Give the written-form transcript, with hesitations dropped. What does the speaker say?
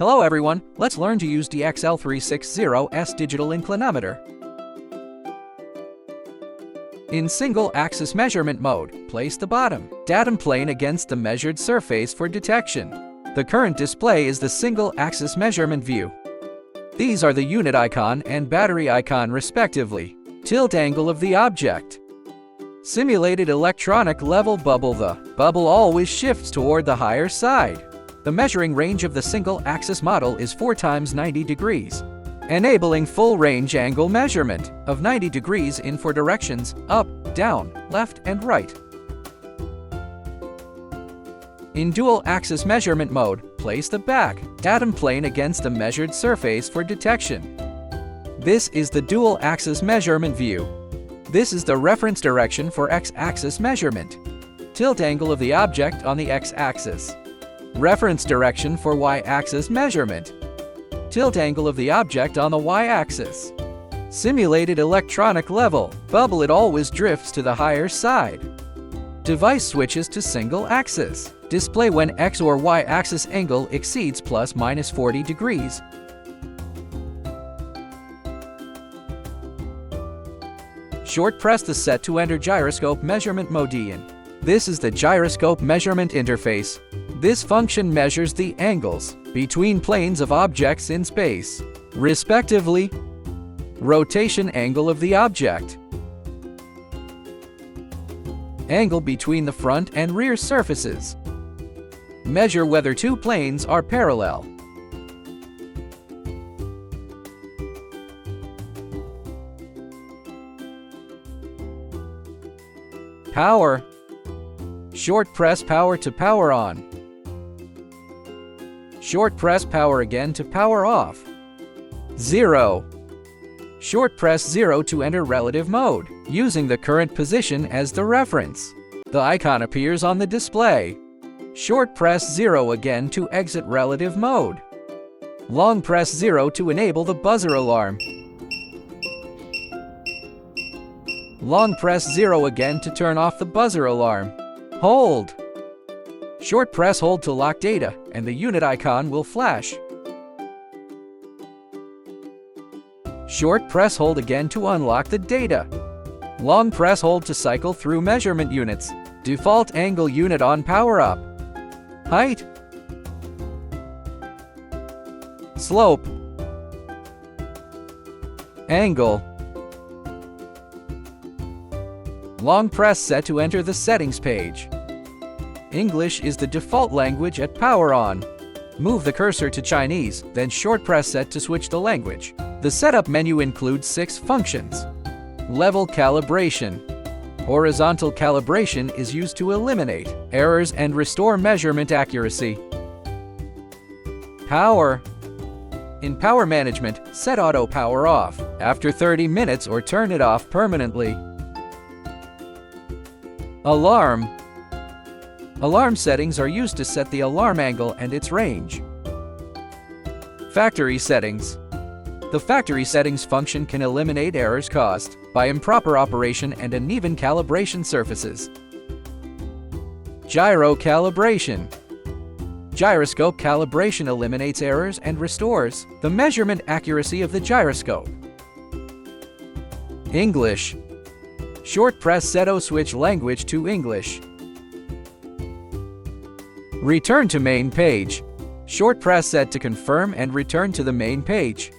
Hello everyone, let's learn to use DXL360S digital inclinometer. In single-axis measurement mode, place the bottom datum plane against the measured surface for detection. The current display is the single-axis measurement view. These are the unit icon and battery icon respectively. Tilt angle of the object. Simulated electronic level bubble. The bubble always shifts toward the higher side. The measuring range of the single-axis model is 4 × 90 degrees, enabling full range angle measurement of 90 degrees in 4 directions: up, down, left, and right. In dual-axis measurement mode, place the back datum plane against the measured surface for detection. This is the dual-axis measurement view. This is the reference direction for x-axis measurement. Tilt angle of the object on the x-axis. Reference direction for y-axis measurement. Tilt angle of the object on the y-axis. Simulated electronic level bubble. It always drifts to the higher side. Device switches to single axis. Display when x or y-axis angle exceeds ±40 degrees. Short press the set to enter gyroscope measurement mode. This is the gyroscope measurement interface. This function measures the angles between planes of objects in space, respectively. Rotation angle of the object. Angle between the front and rear surfaces. Measure whether 2 planes are parallel. Power. Short press power to power on. Short press power again to power off. 0. Short press 0 to enter relative mode, using the current position as the reference. The icon appears on the display. Short press 0 again to exit relative mode. Long press 0 to enable the buzzer alarm. Long press 0 again to turn off the buzzer alarm. Hold. Short press hold to lock data, and the unit icon will flash. Short press hold again to unlock the data. Long press hold to cycle through measurement units. Default angle unit on power up. Height. Slope. Angle. Long press set to enter the settings page. English is the default language at power on. Move the cursor to Chinese, then short press set to switch the language. The setup menu includes 6 functions. Level calibration. Horizontal calibration is used to eliminate errors and restore measurement accuracy. Power. In power management, set auto power off after 30 minutes or turn it off permanently. Alarm. Alarm settings are used to set the alarm angle and its range. Factory settings. The factory settings function can eliminate errors caused by improper operation and uneven calibration surfaces. Gyro calibration. Gyroscope calibration eliminates errors and restores the measurement accuracy of the gyroscope. English. Short press set to switch language to English. Return to main page. Short press set to confirm and return to the main page.